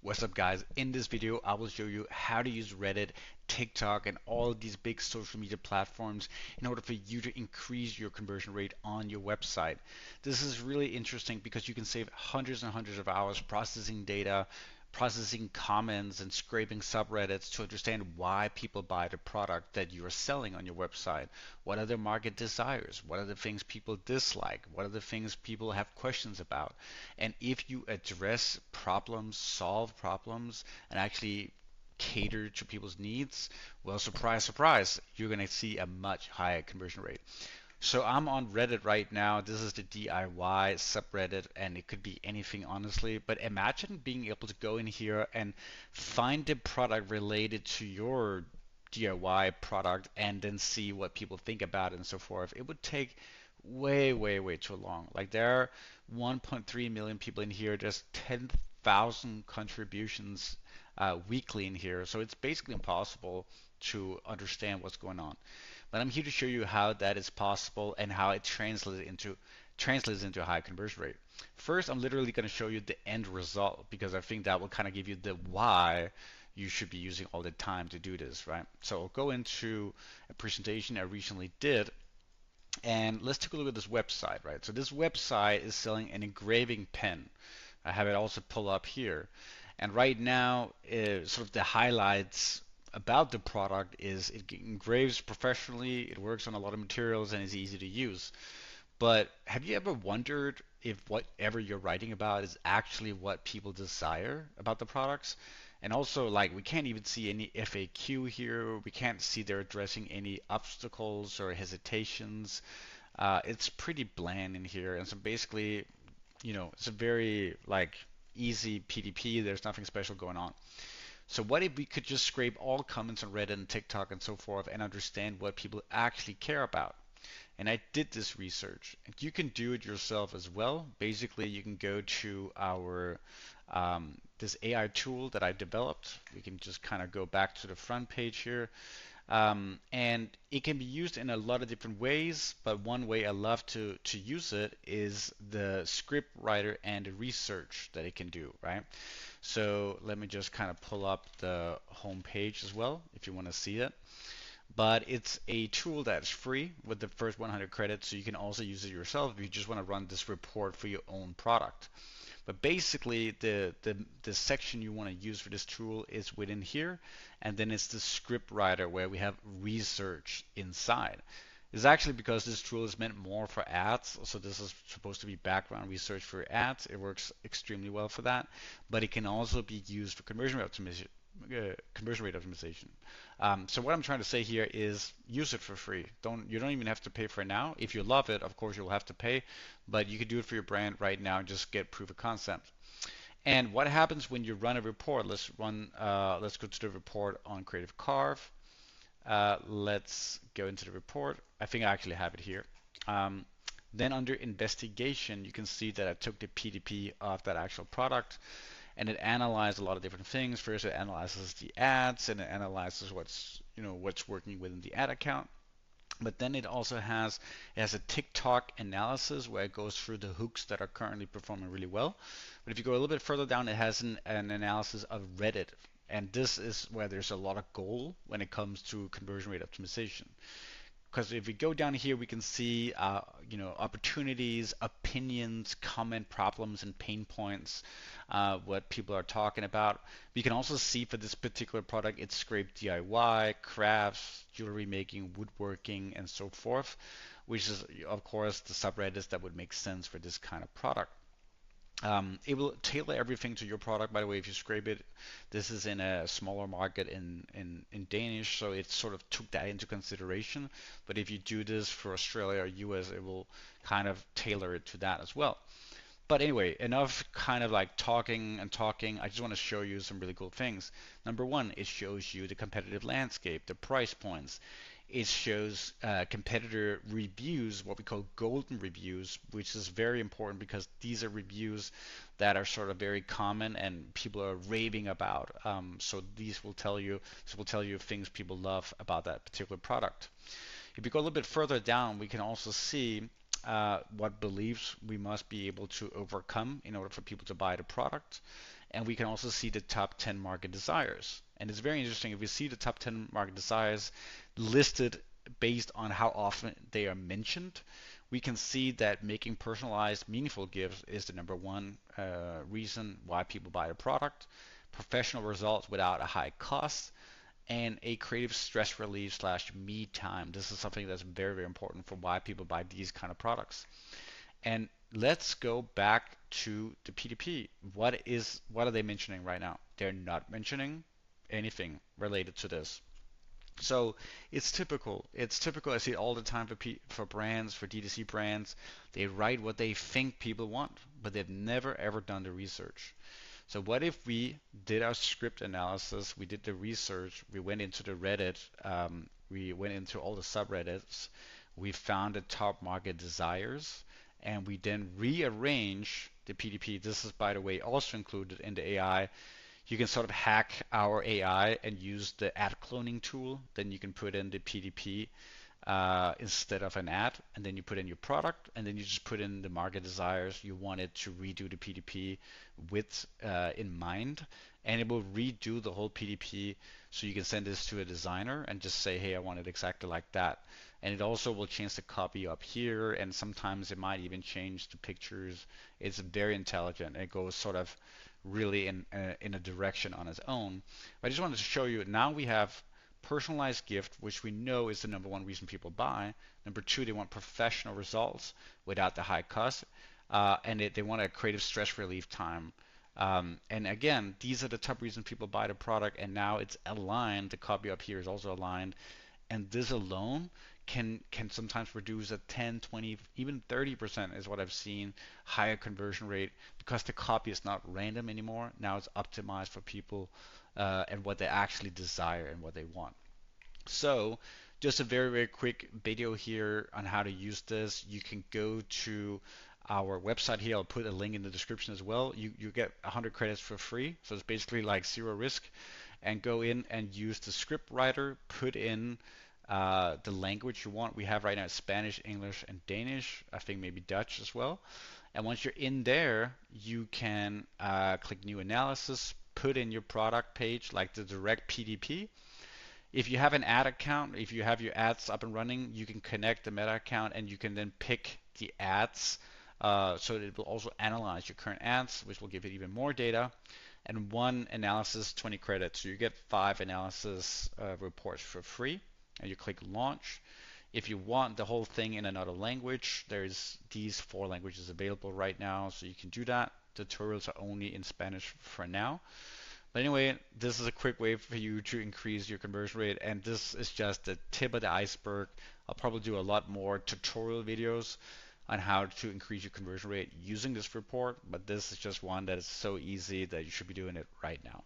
What's up, guys? In this video, I will show you how to use Reddit, TikTok, and all these big social media platforms in order for you to increase your conversion rate on your website. This is really interesting because you can save hundreds and hundreds of hours processing data, processing comments, and scraping subreddits to understand why people buy the product that you are selling on your website. What are their market desires? What are the things people dislike? What are the things people have questions about? And if you address problems, solve problems, and actually cater to people's needs, well, surprise, surprise, you're going to see a much higher conversion rate. So I'm on Reddit right now. This is the DIY subreddit, and it could be anything, honestly. But imagine being able to go in here and find the product related to your DIY product and then see what people think about it and so forth. It would take way, way, way too long. Like there are 1.3 million people in here. There's 10,000 contributions weekly in here. So it's basically impossible to understand what's going on. But I'm here to show you how that is possible and how it translates into a high conversion rate. First, I'm literally going to show you the end result because I think that will kind of give you the why you should be using all the time to do this, right? So I'll go into a presentation I recently did, and let's take a look at this website, right? So this website is selling an engraving pen. I have it also pull up here. And right now, sort of the highlights about the product is it engraves professionally, it works on a lot of materials, and is easy to use. But have you ever wondered if whatever you're writing about is actually what people desire about the products? And also, like, we can't even see any FAQ here. We can't see they're addressing any obstacles or hesitations. It's pretty bland in here. And so basically, it's a very like easy PDP. There's nothing special going on. So what if we could just scrape all comments on Reddit and TikTok and so forth and understand what people actually care about? And I did this research. You can do it yourself as well. Basically, you can go to our this AI tool that I developed. We can just kind of go back to the front page here. And it can be used in a lot of different ways, but one way I love to use it is the script writer and the research that it can do, right? So let me just kind of pull up the home page as well if you want to see it. But it's a tool that's free with the first 100 credits, so you can also use it yourself if you just want to run this report for your own product. But basically, the section you want to use for this tool is within here, and then it's the script writer where we have research inside. It's actually because this tool is meant more for ads, so this is supposed to be background research for ads. It works extremely well for that, but it can also be used for conversion rate optimization. So what I'm trying to say here is use it for free. You don't even have to pay for it now. If you love it, of course you'll have to pay, but you can do it for your brand right now and just get proof of concept. And what happens when you run a report? Let's go to the report on Creative Carve. Let's go into the report. I think I actually have it here. Then under investigation, you can see that I took the PDP of that actual product, and it analyzed a lot of different things. First, it analyzes the ads, and it analyzes what's working within the ad account. But then it has a TikTok analysis where it goes through the hooks that are currently performing really well. But if you go a little bit further down, it has an analysis of Reddit, and this is where there's a lot of gold when it comes to conversion rate optimization. Because if we go down here, we can see opportunities, opinions, comment problems, and pain points, what people are talking about. We can also see for this particular product, it's scraped DIY, crafts, jewelry making, woodworking, and so forth, which is of course the subreddits that would make sense for this kind of product. It will tailor everything to your product. By the way, if you scrape it, this is in a smaller market in Danish, so it sort of took that into consideration. But if you do this for Australia or US, it will kind of tailor it to that as well. But anyway, enough kind of like talking and talking. I just want to show you some really cool things. Number one, it shows you the competitive landscape, the price points. It shows competitor reviews, what we call golden reviews, which is very important because these are reviews that are sort of very common and people are raving about. So this will tell you things people love about that particular product. If you go a little bit further down, we can also see what beliefs we must be able to overcome in order for people to buy the product. And we can also see the top 10 market desires. And it's very interesting if we see the top 10 market desires listed based on how often they are mentioned. We can see that making personalized, meaningful gifts is the number one reason why people buy a product. Professional results without a high cost, and a creative stress relief slash me time. This is something that's very, very important for why people buy these kind of products. And let's go back to the PDP. What are they mentioning right now? They're not mentioning anything related to this. So it's typical. It's typical. I see it all the time for brands, for D2C brands. They write what they think people want, but they've never ever done the research. So what if we did our script analysis, we did the research, we went into the Reddit, we went into all the subreddits, we found the top market desires, and we then rearrange the PDP. This is, by the way, also included in the AI. You can sort of hack our AI and use the ad cloning tool. Then you can put in the PDP instead of an ad, and then you put in your product, and then you just put in the market desires you wanted to redo the PDP with in mind, and it will redo the whole PDP. So you can send this to a designer and just say, hey, I want it exactly like that. And it also will change the copy up here, and sometimes it might even change the pictures. It's very intelligent. It goes sort of really in a direction on its own. But I just wanted to show you, now we have personalized gift, which we know is the number one reason people buy. Number two, they want professional results without the high cost, and they want a creative stress relief time. And again, these are the top reasons people buy the product, and now it's aligned. The copy up here is also aligned, and this alone can sometimes reduce a 10, 20, even 30% is what I've seen higher conversion rate, because the copy is not random anymore. Now it's optimized for people and what they actually desire and what they want. So just a very, very quick video here on how to use this. You can go to our website here. I'll put a link in the description as well. You get 100 credits for free. So it's basically like zero risk. And go in and use the script writer, put in the language you want. We have right now Spanish, English, and Danish. I think maybe Dutch as well. And once you're in there, you can click New Analysis, put in your product page, like the direct PDP. If you have an ad account, if you have your ads up and running, you can connect the Meta account, and you can then pick the ads so that it will also analyze your current ads, which will give it even more data. And one analysis, 20 credits. So you get 5 analysis reports for free, and you click launch. If you want the whole thing in another language, there's these 4 languages available right now, so you can do that. Tutorials are only in Spanish for now. But anyway, this is a quick way for you to increase your conversion rate, and this is just the tip of the iceberg. I'll probably do a lot more tutorial videos on how to increase your conversion rate using this report, but this is just one that is so easy that you should be doing it right now.